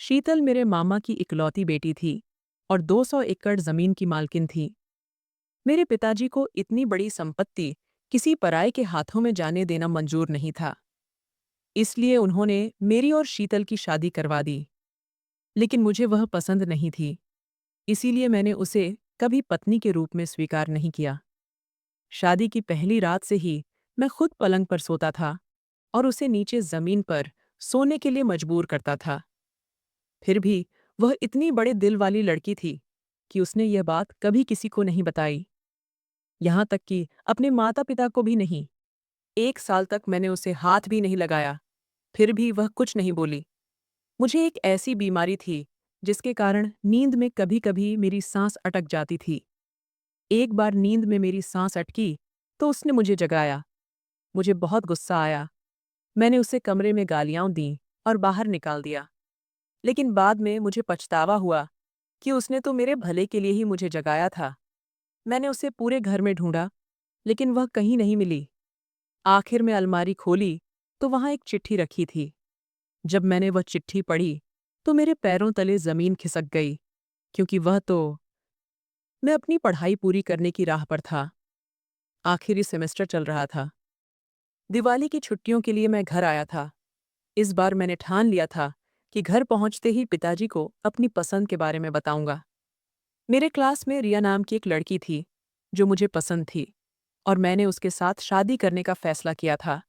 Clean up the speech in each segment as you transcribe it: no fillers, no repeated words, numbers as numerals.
शीतल मेरे मामा की इकलौती बेटी थी और 200 एकड़ जमीन की मालकिन थी। मेरे पिताजी को इतनी बड़ी संपत्ति किसी पराये के हाथों में जाने देना मंजूर नहीं था। इसलिए उन्होंने मेरी और शीतल की शादी करवा दी। लेकिन मुझे वह पसंद नहीं थी, इसीलिए मैंने उसे कभी पत्नी के रूप में स्वीकार नहीं किया। शादी की पहली रात से ही मैं खुद पलंग पर सोता था और उसे नीचे जमीन पर सोने के लिए मजबूर करता था। फिर भी वह इतनी बड़े दिल वाली लड़की थी कि उसने यह बात कभी किसी को नहीं बताई, यहाँ तक कि अपने माता पिता को भी नहीं। 1 साल तक मैंने उसे हाथ भी नहीं लगाया, फिर भी वह कुछ नहीं बोली। मुझे एक ऐसी बीमारी थी जिसके कारण नींद में कभी कभी मेरी सांस अटक जाती थी। एक बार नींद में मेरी सांस अटकी तो उसने मुझे जगाया। मुझे बहुत गुस्सा आया। मैंने उसे कमरे में गालियां दीं और बाहर निकाल दिया। लेकिन बाद में मुझे पछतावा हुआ कि उसने तो मेरे भले के लिए ही मुझे जगाया था। मैंने उसे पूरे घर में ढूंढा, लेकिन वह कहीं नहीं मिली। आखिर में अलमारी खोली तो वहां एक चिट्ठी रखी थी। जब मैंने वह चिट्ठी पढ़ी तो मेरे पैरों तले जमीन खिसक गई, क्योंकि वह तो मैं अपनी पढ़ाई पूरी करने की राह पर था। आखिरी सेमेस्टर चल रहा था। दिवाली की छुट्टियों के लिए मैं घर आया था। इस बार मैंने ठान लिया था कि घर पहुंचते ही पिताजी को अपनी पसंद के बारे में बताऊंगा। मेरे क्लास में रिया नाम की एक लड़की थी जो मुझे पसंद थी और मैंने उसके साथ शादी करने का फैसला किया था।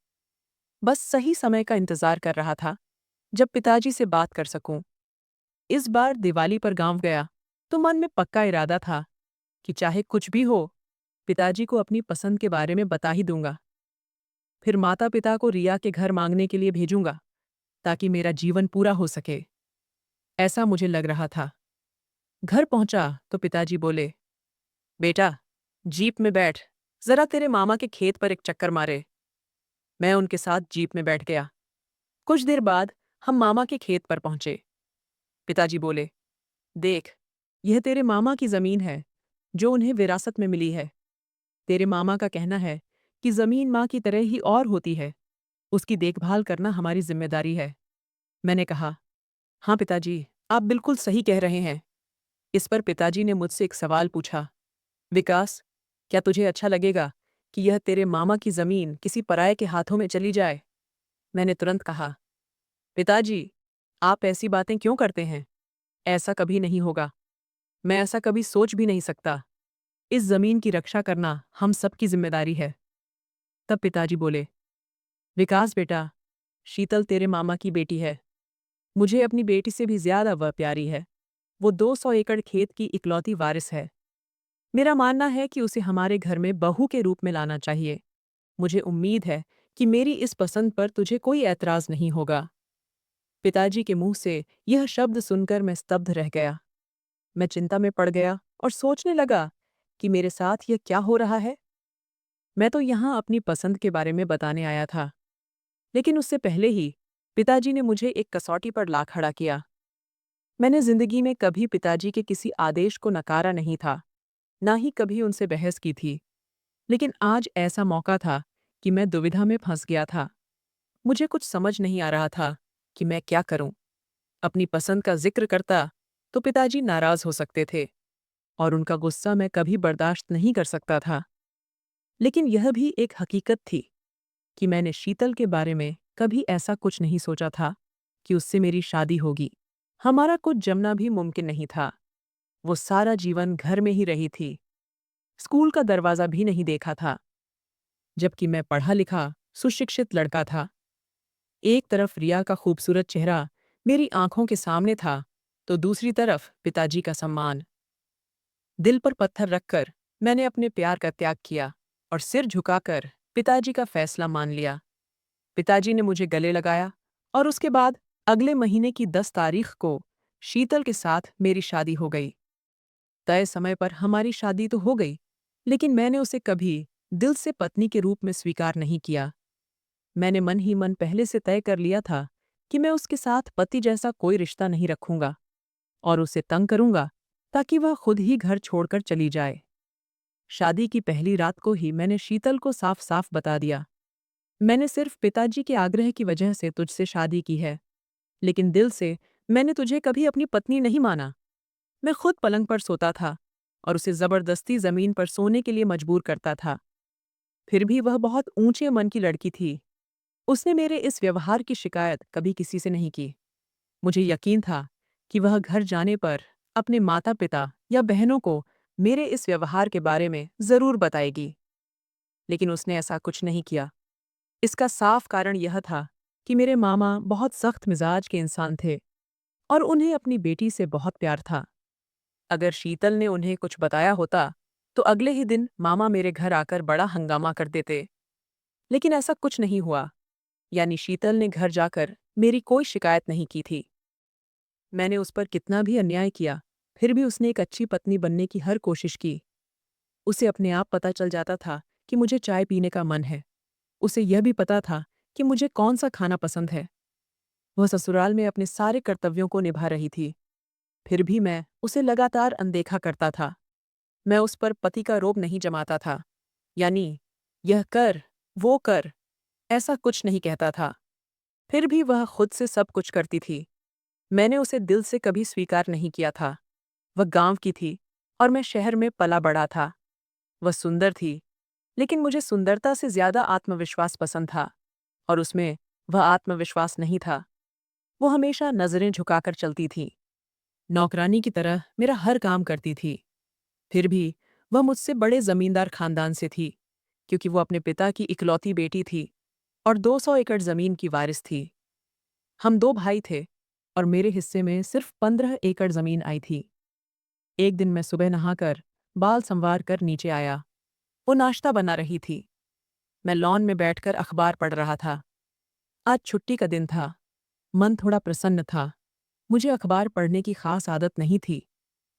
बस सही समय का इंतजार कर रहा था जब पिताजी से बात कर सकूं। इस बार दिवाली पर गांव गया तो मन में पक्का इरादा था कि चाहे कुछ भी हो, पिताजी को अपनी पसंद के बारे में बता ही दूंगा। फिर माता पिता को रिया के घर मांगने के लिए भेजूंगा ताकि मेरा जीवन पूरा हो सके, ऐसा मुझे लग रहा था। घर पहुंचा तो पिताजी बोले, बेटा, जीप में बैठ, जरा तेरे मामा के खेत पर एक चक्कर मारे। मैं उनके साथ जीप में बैठ गया। कुछ देर बाद हम मामा के खेत पर पहुंचे। पिताजी बोले, देख, यह तेरे मामा की जमीन है जो उन्हें विरासत में मिली है। तेरे मामा का कहना है कि जमीन माँ की तरह ही और होती है, उसकी देखभाल करना हमारी जिम्मेदारी है। मैंने कहा, हाँ पिताजी, आप बिल्कुल सही कह रहे हैं। इस पर पिताजी ने मुझसे एक सवाल पूछा, विकास, क्या तुझे अच्छा लगेगा कि यह तेरे मामा की जमीन किसी पराये के हाथों में चली जाए? मैंने तुरंत कहा, पिताजी, आप ऐसी बातें क्यों करते हैं? ऐसा कभी नहीं होगा। मैं ऐसा कभी सोच भी नहीं सकता। इस जमीन की रक्षा करना हम सबकी जिम्मेदारी है। तब पिताजी बोले, विकास बेटा, शीतल तेरे मामा की बेटी है। मुझे अपनी बेटी से भी ज्यादा वह प्यारी है। वो 200 एकड़ खेत की इकलौती वारिस है। मेरा मानना है कि उसे हमारे घर में बहू के रूप में लाना चाहिए। मुझे उम्मीद है कि मेरी इस पसंद पर तुझे कोई ऐतराज नहीं होगा। पिताजी के मुंह से यह शब्द सुनकर मैं स्तब्ध रह गया। मैं चिंता में पड़ गया और सोचने लगा कि मेरे साथ यह क्या हो रहा है। मैं तो यहाँ अपनी पसंद के बारे में बताने आया था, लेकिन उससे पहले ही पिताजी ने मुझे एक कसौटी पर ला खड़ा किया। मैंने जिंदगी में कभी पिताजी के किसी आदेश को नकारा नहीं था, ना ही कभी उनसे बहस की थी। लेकिन आज ऐसा मौका था कि मैं दुविधा में फंस गया था। मुझे कुछ समझ नहीं आ रहा था कि मैं क्या करूं। अपनी पसंद का जिक्र करता तो पिताजी नाराज हो सकते थे और उनका गुस्सा मैं कभी बर्दाश्त नहीं कर सकता था। लेकिन यह भी एक हकीकत थी कि मैंने शीतल के बारे में कभी ऐसा कुछ नहीं सोचा था कि उससे मेरी शादी होगी। हमारा कुछ जमना भी मुमकिन नहीं था। वो सारा जीवन घर में ही रही थी, स्कूल का दरवाजा भी नहीं देखा था, जबकि मैं पढ़ा लिखा सुशिक्षित लड़का था। एक तरफ रिया का खूबसूरत चेहरा मेरी आंखों के सामने था, तो दूसरी तरफ पिताजी का सम्मान। दिल पर पत्थर रखकर मैंने अपने प्यार का त्याग किया और सिर झुकाकर पिताजी का फैसला मान लिया। पिताजी ने मुझे गले लगाया और उसके बाद अगले महीने की 10 तारीख को शीतल के साथ मेरी शादी हो गई। तय समय पर हमारी शादी तो हो गई, लेकिन मैंने उसे कभी दिल से पत्नी के रूप में स्वीकार नहीं किया। मैंने मन ही मन पहले से तय कर लिया था कि मैं उसके साथ पति जैसा कोई रिश्ता नहीं रखूंगा और उसे तंग करूंगा ताकि वह खुद ही घर छोड़कर चली जाए। शादी की पहली रात को ही मैंने शीतल को साफ साफ बता दिया, मैंने सिर्फ पिताजी के आग्रह की वजह से तुझसे शादी की है, लेकिन दिल से मैंने तुझे कभी अपनी पत्नी नहीं माना। मैं खुद पलंग पर सोता था और उसे जबरदस्ती जमीन पर सोने के लिए मजबूर करता था। फिर भी वह बहुत ऊंचे मन की लड़की थी। उसने मेरे इस व्यवहार की शिकायत कभी किसी से नहीं की। मुझे यकीन था कि वह घर जाने पर अपने माता-पिता या बहनों को मेरे इस व्यवहार के बारे में जरूर बताएगी। लेकिन उसने ऐसा कुछ नहीं किया। इसका साफ कारण यह था कि मेरे मामा बहुत सख्त मिजाज के इंसान थे और उन्हें अपनी बेटी से बहुत प्यार था। अगर शीतल ने उन्हें कुछ बताया होता, तो अगले ही दिन मामा मेरे घर आकर बड़ा हंगामा कर देते। लेकिन ऐसा कुछ नहीं हुआ, यानी शीतल ने घर जाकर मेरी कोई शिकायत नहीं की थी। मैंने उस पर कितना भी अन्याय किया, फिर भी उसने एक अच्छी पत्नी बनने की हर कोशिश की। उसे अपने आप पता चल जाता था कि मुझे चाय पीने का मन है। उसे यह भी पता था कि मुझे कौन सा खाना पसंद है। वह ससुराल में अपने सारे कर्तव्यों को निभा रही थी, फिर भी मैं उसे लगातार अनदेखा करता था। मैं उस पर पति का रोब नहीं जमाता था, यानी यह कर, वो कर, ऐसा कुछ नहीं कहता था। फिर भी वह खुद से सब कुछ करती थी। मैंने उसे दिल से कभी स्वीकार नहीं किया था। वह गांव की थी और मैं शहर में पला बड़ा था। वह सुंदर थी, लेकिन मुझे सुंदरता से ज्यादा आत्मविश्वास पसंद था, और उसमें वह आत्मविश्वास नहीं था। वो हमेशा नजरें झुकाकर चलती थी, नौकरानी की तरह मेरा हर काम करती थी। फिर भी वह मुझसे बड़े जमींदार खानदान से थी, क्योंकि वो अपने पिता की इकलौती बेटी थी और 200 एकड़ जमीन की वारिस थी। हम दो भाई थे और मेरे हिस्से में सिर्फ 15 एकड़ जमीन आई थी। एक दिन मैं सुबह नहाकर बाल संवार कर नीचे आया। वो नाश्ता बना रही थी। मैं लॉन में बैठकर अखबार पढ़ रहा था। आज छुट्टी का दिन था। मन थोड़ा प्रसन्न था। मुझे अखबार पढ़ने की खास आदत नहीं थी,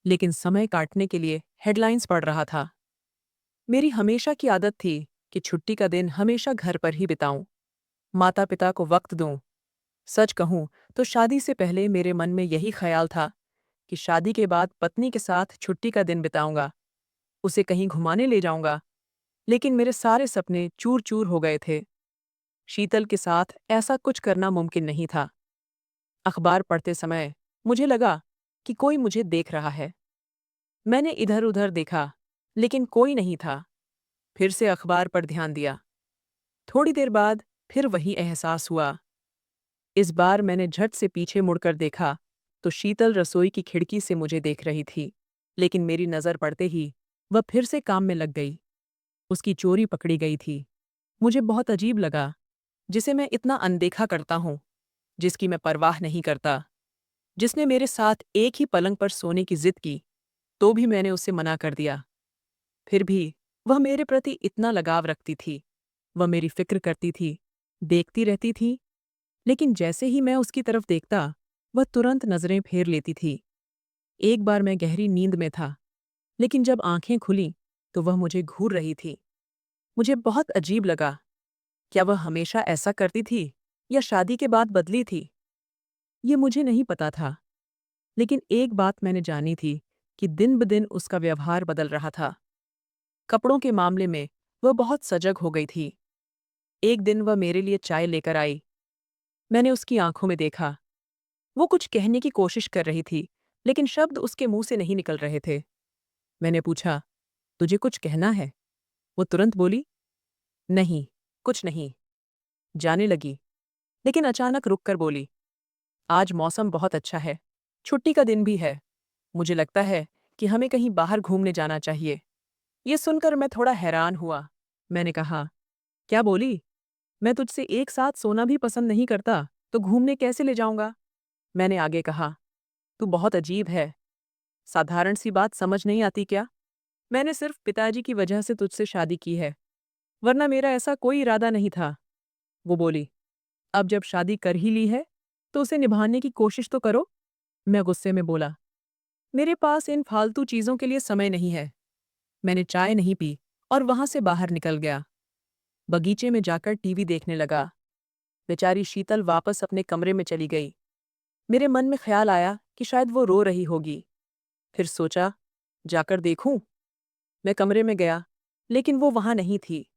लेकिन समय काटने के लिए हेडलाइंस पढ़ रहा था। मेरी हमेशा की आदत थी कि छुट्टी का दिन हमेशा घर पर ही बिताऊं, माता पिता को वक्त दूं। सच कहूं तो शादी से पहले मेरे मन में यही ख्याल था कि शादी के बाद पत्नी के साथ छुट्टी का दिन बिताऊंगा, उसे कहीं घुमाने ले जाऊंगा। लेकिन मेरे सारे सपने चूर चूर हो गए थे। शीतल के साथ ऐसा कुछ करना मुमकिन नहीं था। अखबार पढ़ते समय मुझे लगा कि कोई मुझे देख रहा है। मैंने इधर उधर देखा, लेकिन कोई नहीं था। फिर से अखबार पर ध्यान दिया। थोड़ी देर बाद फिर वही एहसास हुआ। इस बार मैंने झट से पीछे मुड़कर देखा तो शीतल रसोई की खिड़की से मुझे देख रही थी। लेकिन मेरी नज़र पड़ते ही वह फिर से काम में लग गई। उसकी चोरी पकड़ी गई थी। मुझे बहुत अजीब लगा, जिसे मैं इतना अनदेखा करता हूँ, जिसकी मैं परवाह नहीं करता, जिसने मेरे साथ एक ही पलंग पर सोने की जिद की, तो भी मैंने उसे मना कर दिया। फिर भी वह मेरे प्रति इतना लगाव रखती थी। वह मेरी फिक्र करती थी, देखती रहती थी। लेकिन जैसे ही मैं उसकी तरफ देखता, वह तुरंत नजरें फेर लेती थी। एक बार मैं गहरी नींद में था, लेकिन जब आंखें खुलीं, तो वह मुझे घूर रही थी। मुझे बहुत अजीब लगा। क्या वह हमेशा ऐसा करती थी या शादी के बाद बदली थी? ये मुझे नहीं पता था। लेकिन एक बात मैंने जानी थी कि दिन-ब-दिन उसका व्यवहार बदल रहा था। कपड़ों के मामले में वह बहुत सजग हो गई थी। एक दिन वह मेरे लिए चाय लेकर आई। मैंने उसकी आंखों में देखा। वो कुछ कहने की कोशिश कर रही थी, लेकिन शब्द उसके मुंह से नहीं निकल रहे थे। मैंने पूछा, तुझे कुछ कहना है? वो तुरंत बोली, नहीं, कुछ नहीं। जाने लगी, लेकिन अचानक रुक कर बोली, आज मौसम बहुत अच्छा है। छुट्टी का दिन भी है। मुझे लगता है कि हमें कहीं बाहर घूमने जाना चाहिए। ये सुनकर मैं थोड़ा हैरान हुआ। मैंने कहा, क्या बोली? मैं तुझसे एक साथ सोना भी पसंद नहीं करता, तो घूमने कैसे ले जाऊंगा? मैंने आगे कहा, तू बहुत अजीब है। साधारण सी बात समझ नहीं आती क्या? मैंने सिर्फ पिताजी की वजह से तुझसे शादी की है, वरना मेरा ऐसा कोई इरादा नहीं था। वो बोली, अब जब शादी कर ही ली है, तो उसे निभाने की कोशिश तो करो। मैं गुस्से में बोला, मेरे पास इन फालतू चीजों के लिए समय नहीं है। मैंने चाय नहीं पी और वहां से बाहर निकल गया। बगीचे में जाकर टीवी देखने लगा। बेचारी शीतल वापस अपने कमरे में चली गई। मेरे मन में ख्याल आया कि शायद वो रो रही होगी। फिर सोचा, जाकर देखूं। मैं कमरे में गया, लेकिन वो वहां नहीं थी।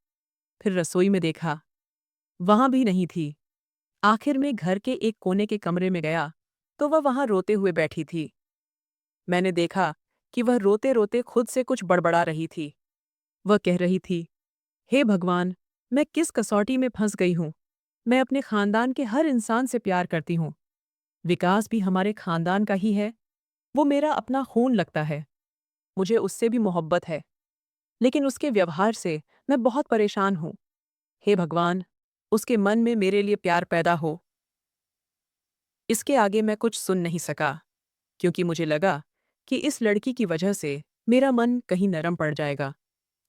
फिर रसोई में देखा, वहां भी नहीं थी। आखिर में घर के एक कोने के कमरे में गया, तो वह वहां रोते हुए बैठी थी। मैंने देखा कि वह रोते रोते खुद से कुछ बड़बड़ा रही थी। वह कह रही थी, हे भगवान, मैं किस कसौटी में फंस गई हूं। मैं अपने खानदान के हर इंसान से प्यार करती हूं। विकास भी हमारे खानदान का ही है। वो मेरा अपना खून लगता है। मुझे उससे भी मोहब्बत है, लेकिन उसके व्यवहार से मैं बहुत परेशान हूं। हे भगवान, उसके मन में मेरे लिए प्यार पैदा हो। इसके आगे मैं कुछ सुन नहीं सका, क्योंकि मुझे लगा कि इस लड़की की वजह से मेरा मन कहीं नरम पड़ जाएगा,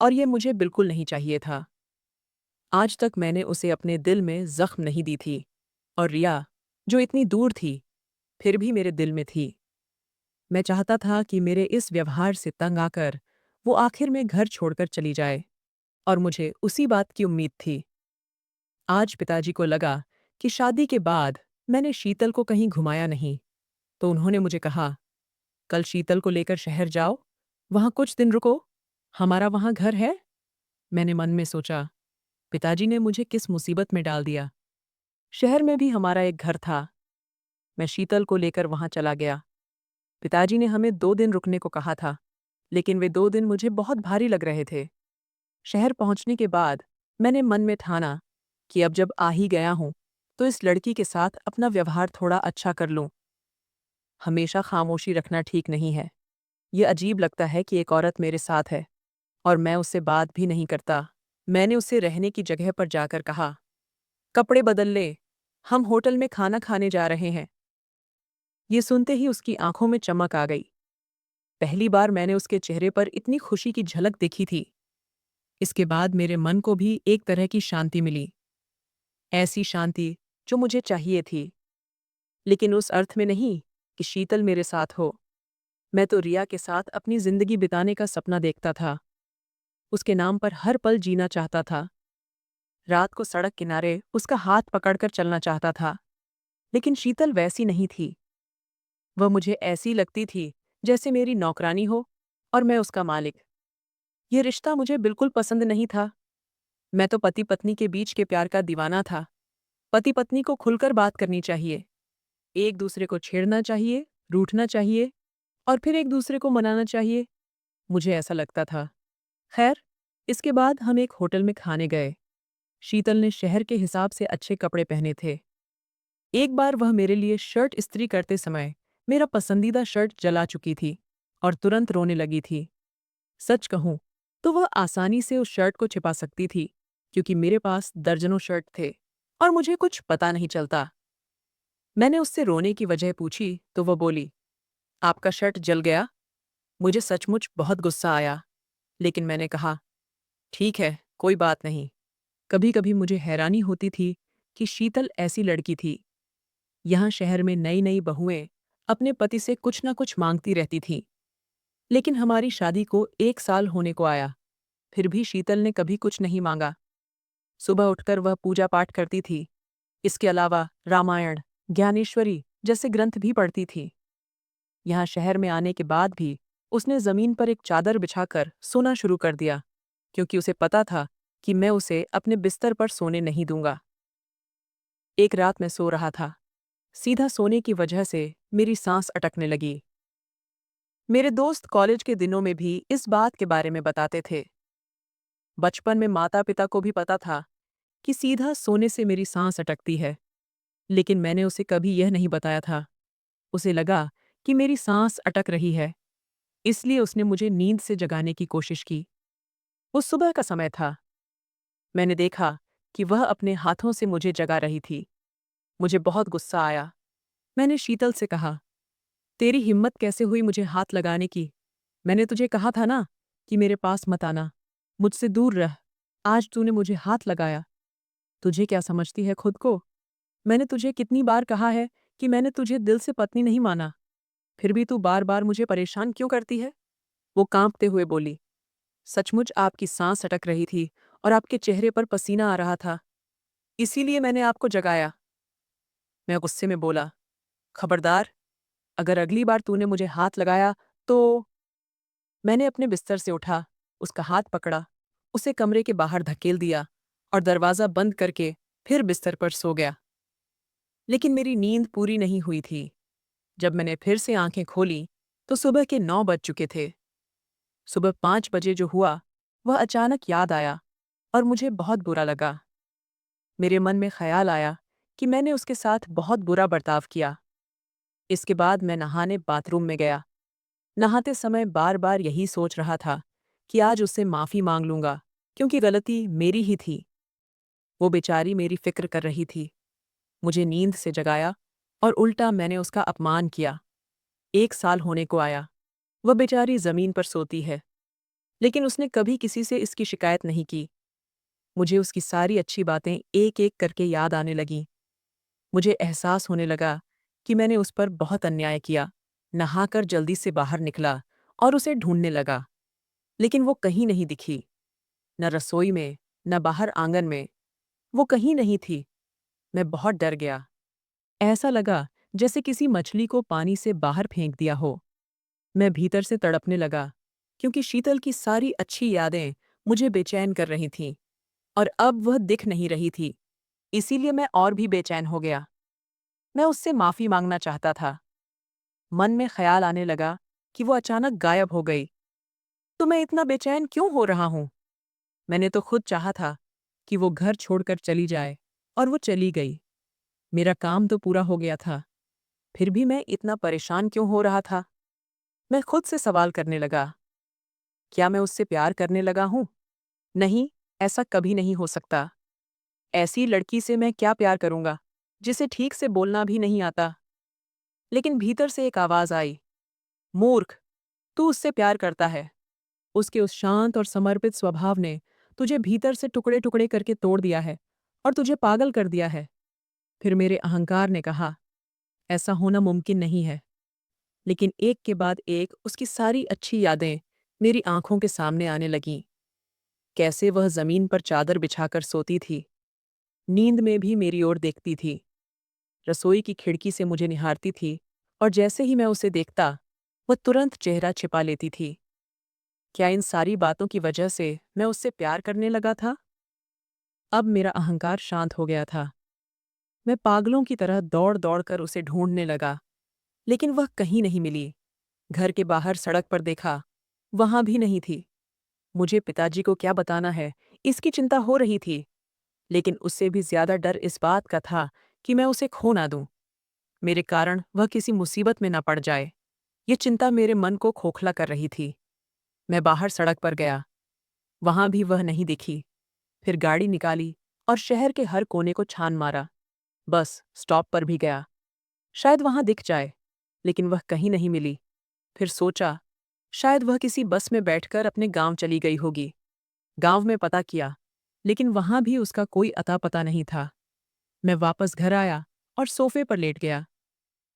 और ये मुझे बिल्कुल नहीं चाहिए था। आज तक मैंने उसे अपने दिल में जख्म नहीं दी थी, और रिया, जो इतनी दूर थी, फिर भी मेरे दिल में थी। मैं चाहता था कि मेरे इस व्यवहार से तंग आकर वो आखिर में घर छोड़कर चली जाए, और मुझे उसी बात की उम्मीद थी। आज पिताजी को लगा कि शादी के बाद मैंने शीतल को कहीं घुमाया नहीं, तो उन्होंने मुझे कहा, कल शीतल को लेकर शहर जाओ, वहां कुछ दिन रुको, हमारा वहां घर है। मैंने मन में सोचा, पिताजी ने मुझे किस मुसीबत में डाल दिया। शहर में भी हमारा एक घर था। मैं शीतल को लेकर वहां चला गया। पिताजी ने हमें 2 दिन रुकने को कहा था, लेकिन वे 2 दिन मुझे बहुत भारी लग रहे थे। शहर पहुंचने के बाद मैंने मन में ठाना कि अब जब आ ही गया हूं, तो इस लड़की के साथ अपना व्यवहार थोड़ा अच्छा कर लूं। हमेशा खामोशी रखना ठीक नहीं है। ये अजीब लगता है कि एक औरत मेरे साथ है और मैं उससे बात भी नहीं करता। मैंने उससे रहने की जगह पर जाकर कहा, कपड़े बदल ले, हम होटल में खाना खाने जा रहे हैं। ये सुनते ही उसकी आंखों में चमक आ गई। पहली बार मैंने उसके चेहरे पर इतनी खुशी की झलक देखी थी। इसके बाद मेरे मन को भी एक तरह की शांति मिली, ऐसी शांति जो मुझे चाहिए थी, लेकिन उस अर्थ में नहीं कि शीतल मेरे साथ हो। मैं तो रिया के साथ अपनी जिंदगी बिताने का सपना देखता था। उसके नाम पर हर पल जीना चाहता था। रात को सड़क किनारे उसका हाथ पकड़कर चलना चाहता था। लेकिन शीतल वैसी नहीं थी। वह मुझे ऐसी लगती थी जैसे मेरी नौकरानी हो और मैं उसका मालिक। यह रिश्ता मुझे बिल्कुल पसंद नहीं था। मैं तो पति पत्नी के बीच के प्यार का दीवाना था। पति पत्नी को खुलकर बात करनी चाहिए, एक दूसरे को छेड़ना चाहिए, रूठना चाहिए, और फिर एक दूसरे को मनाना चाहिए। मुझे ऐसा लगता था। खैर, इसके बाद हम एक होटल में खाने गए। शीतल ने शहर के हिसाब से अच्छे कपड़े पहने थे। एक बार वह मेरे लिए शर्ट इस्त्री करते समय मेरा पसंदीदा शर्ट जला चुकी थी और तुरंत रोने लगी थी। सच कहूं तो वह आसानी से उस शर्ट को छिपा सकती थी, क्योंकि मेरे पास दर्जनों शर्ट थे और मुझे कुछ पता नहीं चलता। मैंने उससे रोने की वजह पूछी तो वह बोली, आपका शर्ट जल गया। मुझे सचमुच बहुत गुस्सा आया, लेकिन मैंने कहा, ठीक है, कोई बात नहीं। कभी कभी मुझे हैरानी होती थी कि शीतल ऐसी लड़की थी। यहाँ शहर में नई नई बहुएं अपने पति से कुछ न कुछ मांगती रहती थीं, लेकिन हमारी शादी को 1 साल होने को आया, फिर भी शीतल ने कभी कुछ नहीं मांगा। सुबह उठकर वह पूजा पाठ करती थी। इसके अलावा रामायण, ज्ञानेश्वरी जैसे ग्रंथ भी पढ़ती थी। यहाँ शहर में आने के बाद भी उसने जमीन पर एक चादर बिछाकर सोना शुरू कर दिया, क्योंकि उसे पता था कि मैं उसे अपने बिस्तर पर सोने नहीं दूंगा। एक रात मैं सो रहा था। सीधा सोने की वजह से मेरी सांस अटकने लगी। मेरे दोस्त कॉलेज के दिनों में भी इस बात के बारे में बताते थे। बचपन में माता पिता को भी पता था कि सीधा सोने से मेरी सांस अटकती है, लेकिन मैंने उसे कभी यह नहीं बताया था। उसे लगा कि मेरी सांस अटक रही है, इसलिए उसने मुझे नींद से जगाने की कोशिश की। उस सुबह का समय था। मैंने देखा कि वह अपने हाथों से मुझे जगा रही थी। मुझे बहुत गुस्सा आया। मैंने शीतल से कहा, तेरी हिम्मत कैसे हुई मुझे हाथ लगाने की? मैंने तुझे कहा था ना कि मेरे पास मत आना, मुझसे दूर रह। आज तूने मुझे हाथ लगाया। तुझे क्या समझती है खुद को? मैंने तुझे कितनी बार कहा है कि मैंने तुझे दिल से पत्नी नहीं माना, फिर भी तू बार बार मुझे परेशान क्यों करती है? वो कांपते हुए बोली, सचमुच आपकी सांस अटक रही थी और आपके चेहरे पर पसीना आ रहा था, इसीलिए मैंने आपको जगाया। मैं गुस्से में बोला, खबरदार, अगर अगली बार तूने मुझे हाथ लगाया तो। मैंने अपने बिस्तर से उठा, उसका हाथ पकड़ा, उसे कमरे के बाहर धकेल दिया और दरवाज़ा बंद करके फिर बिस्तर पर सो गया। लेकिन मेरी नींद पूरी नहीं हुई थी। जब मैंने फिर से आंखें खोली तो सुबह के 9 बज चुके थे। सुबह 5 बजे जो हुआ वह अचानक याद आया और मुझे बहुत बुरा लगा। मेरे मन में ख्याल आया कि मैंने उसके साथ बहुत बुरा बर्ताव किया। इसके बाद मैं नहाने बाथरूम में गया। नहाते समय बार बार यही सोच रहा था कि आज उससे माफ़ी मांग लूंगा, क्योंकि गलती मेरी ही थी। वो बेचारी मेरी फिक्र कर रही थी, मुझे नींद से जगाया और उल्टा मैंने उसका अपमान किया। 1 साल होने को आया, वह बेचारी ज़मीन पर सोती है, लेकिन उसने कभी किसी से इसकी शिकायत नहीं की। मुझे उसकी सारी अच्छी बातें एक-एक करके याद आने लगीं। मुझे एहसास होने लगा कि मैंने उस पर बहुत अन्याय किया। नहाकर जल्दी से बाहर निकला और उसे ढूंढने लगा, लेकिन वो कहीं नहीं दिखी। न रसोई में, न बाहर आंगन में, वो कहीं नहीं थी। मैं बहुत डर गया। ऐसा लगा जैसे किसी मछली को पानी से बाहर फेंक दिया हो। मैं भीतर से तड़पने लगा, क्योंकि शीतल की सारी अच्छी यादें मुझे बेचैन कर रही थीं, और अब वह दिख नहीं रही थी। इसीलिए मैं और भी बेचैन हो गया। मैं उससे माफ़ी मांगना चाहता था। मन में ख्याल आने लगा कि वो अचानक गायब हो गई। तो मैं इतना बेचैन क्यों हो रहा हूँ? मैंने तो खुद चाहा था कि वो घर छोड़कर चली जाए, और वो चली गई। मेरा काम तो पूरा हो गया था, फिर भी मैं इतना परेशान क्यों हो रहा था? मैं खुद से सवाल करने लगा। क्या मैं उससे प्यार करने लगा हूँ? नहीं, ऐसा कभी नहीं हो सकता। ऐसी लड़की से मैं क्या प्यार करूँगा, जिसे ठीक से बोलना भी नहीं आता? लेकिन भीतर से एक आवाज़ आई, मूर्ख, तू उससे प्यार करता है। उसके उस शांत और समर्पित स्वभाव ने तुझे भीतर से टुकड़े-टुकड़े करके तोड़ दिया है और तुझे पागल कर दिया है। फिर मेरे अहंकार ने कहा, ऐसा होना मुमकिन नहीं है। लेकिन एक के बाद एक उसकी सारी अच्छी यादें मेरी आंखों के सामने आने लगीं। कैसे वह जमीन पर चादर बिछाकर सोती थी, नींद में भी मेरी ओर देखती थी, रसोई की खिड़की से मुझे निहारती थी, और जैसे ही मैं उसे देखता, वह तुरंत चेहरा छिपा लेती थी। क्या इन सारी बातों की वजह से मैं उससे प्यार करने लगा था? अब मेरा अहंकार शांत हो गया था। मैं पागलों की तरह दौड़-दौड़ कर उसे ढूंढने लगा, लेकिन वह कहीं नहीं मिली। घर के बाहर सड़क पर देखा, वहां भी नहीं थी। मुझे पिताजी को क्या बताना है, इसकी चिंता हो रही थी, लेकिन उससे भी ज्यादा डर इस बात का था कि मैं उसे खो ना दूं। मेरे कारण वह किसी मुसीबत में ना पड़ जाए। ये चिंता मेरे मन को खोखला कर रही थी। मैं बाहर सड़क पर गया, वहां भी वह नहीं दिखी। फिर गाड़ी निकाली और शहर के हर कोने को छान मारा। बस स्टॉप पर भी गया, शायद वहां दिख जाए, लेकिन वह कहीं नहीं मिली। फिर सोचा, शायद वह किसी बस में बैठकर अपने गांव चली गई होगी। गांव में पता किया, लेकिन वहां भी उसका कोई अता पता नहीं था। मैं वापस घर आया और सोफे पर लेट गया।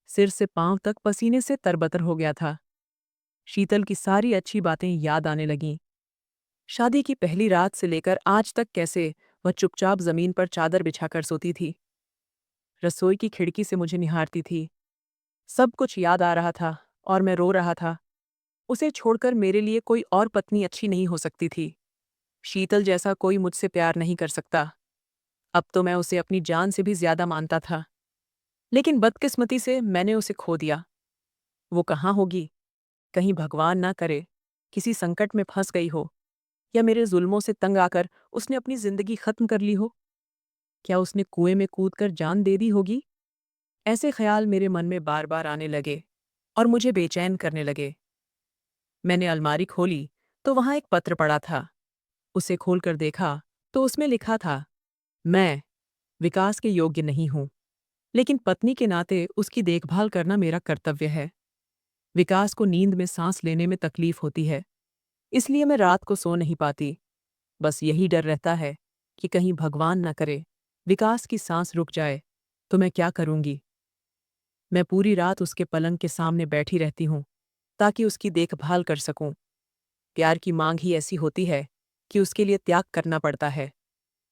सिर से पांव तक पसीने से तरबतर हो गया था। शीतल की सारी अच्छी बातें याद आने लगीं। शादी की पहली रात से लेकर आज तक कैसे वह चुपचाप जमीन पर चादर बिछाकर सोती थी, रसोई की खिड़की से मुझे निहारती थी। सब कुछ याद आ रहा था और मैं रो रहा था। उसे छोड़कर मेरे लिए कोई और पत्नी अच्छी नहीं हो सकती थी। शीतल जैसा कोई मुझसे प्यार नहीं कर सकता। अब तो मैं उसे अपनी जान से भी ज्यादा मानता था, लेकिन बदकिस्मती से मैंने उसे खो दिया। वो कहाँ होगी? कहीं भगवान ना करे किसी संकट में फंस गई हो, या मेरे जुल्मों से तंग आकर उसने अपनी जिंदगी खत्म कर ली हो। क्या उसने कुएं में कूदकर जान दे दी होगी? ऐसे ख्याल मेरे मन में बार बार आने लगे और मुझे बेचैन करने लगे। मैंने अलमारी खोली तो वहां एक पत्र पड़ा था। उसे खोलकर देखा तो उसमें लिखा था, मैं विकास के योग्य नहीं हूं, लेकिन पत्नी के नाते उसकी देखभाल करना मेरा कर्तव्य है। विकास को नींद में सांस लेने में तकलीफ होती है, इसलिए मैं रात को सो नहीं पाती। बस यही डर रहता है कि कहीं भगवान न करे विकास की सांस रुक जाए तो मैं क्या करूंगी। मैं पूरी रात उसके पलंग के सामने बैठी रहती हूँ, ताकि उसकी देखभाल कर सकूं। प्यार की मांग ही ऐसी होती है कि उसके लिए त्याग करना पड़ता है।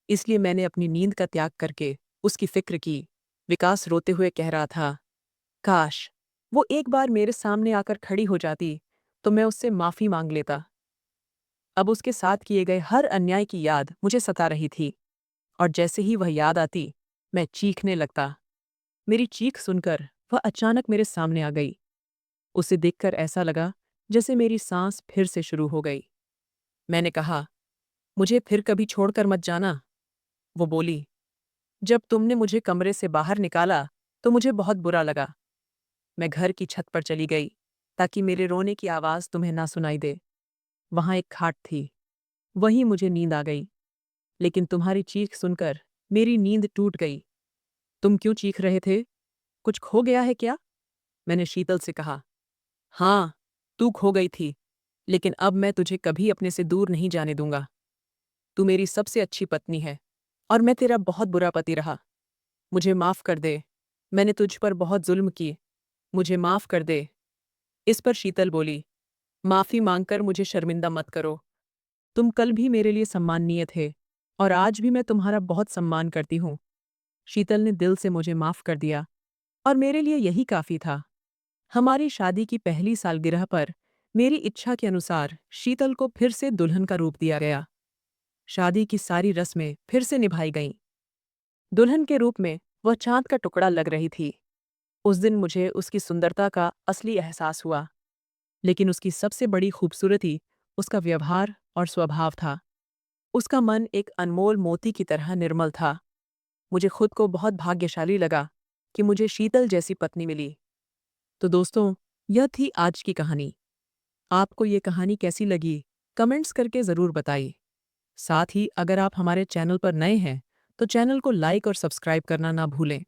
इसलिए मैंने अपनी नींद का त्याग करके उसकी फिक्र की। विकास रोते हुए कह रहा था, काश वो एक बार मेरे सामने आकर खड़ी हो जाती तो मैं उससे माफी मांग लेता। अब उसके साथ किए गए हर अन्याय की याद मुझे सता रही थी, और जैसे ही वह याद आती, मैं चीखने लगता। मेरी चीख सुनकर वह अचानक मेरे सामने आ गई। उसे देखकर ऐसा लगा जैसे मेरी सांस फिर से शुरू हो गई। मैंने कहा, मुझे फिर कभी छोड़कर मत जाना। वो बोली, जब तुमने मुझे कमरे से बाहर निकाला तो मुझे बहुत बुरा लगा। मैं घर की छत पर चली गई ताकि मेरे रोने की आवाज़ तुम्हें ना सुनाई दे। वहां एक खाट थी, वहीं मुझे नींद आ गई। लेकिन तुम्हारी चीख सुनकर मेरी नींद टूट गई। तुम क्यों चीख रहे थे? कुछ खो गया है क्या? मैंने शीतल से कहा। हाँ, तू खो गई थी, लेकिन अब मैं तुझे कभी अपने से दूर नहीं जाने दूंगा। तू मेरी सबसे अच्छी पत्नी है और मैं तेरा बहुत बुरा पति रहा। मुझे माफ कर दे। मैंने तुझ पर बहुत जुल्म की। मुझे माफ कर दे। इस पर शीतल बोली, माफी मांगकर मुझे शर्मिंदा मत करो। तुम कल भी मेरे लिए सम्माननीय थे और आज भी मैं तुम्हारा बहुत सम्मान करती हूँ। शीतल ने दिल से मुझे माफ कर दिया और मेरे लिए यही काफी था। हमारी शादी की पहली सालगिरह पर मेरी इच्छा के अनुसार शीतल को फिर से दुल्हन का रूप दिया गया। शादी की सारी रस्में फिर से निभाई गईं। दुल्हन के रूप में वह चांद का टुकड़ा लग रही थी। उस दिन मुझे उसकी सुंदरता का असली एहसास हुआ, लेकिन उसकी सबसे बड़ी खूबसूरती उसका व्यवहार और स्वभाव था। उसका मन एक अनमोल मोती की तरह निर्मल था। मुझे खुद को बहुत भाग्यशाली लगा कि मुझे शीतल जैसी पत्नी मिली। तो दोस्तों, यह थी आज की कहानी। आपको ये कहानी कैसी लगी? कमेंट्स करके ज़रूर बताइए। साथ ही अगर आप हमारे चैनल पर नए हैं, तो चैनल को लाइक और सब्सक्राइब करना ना भूलें।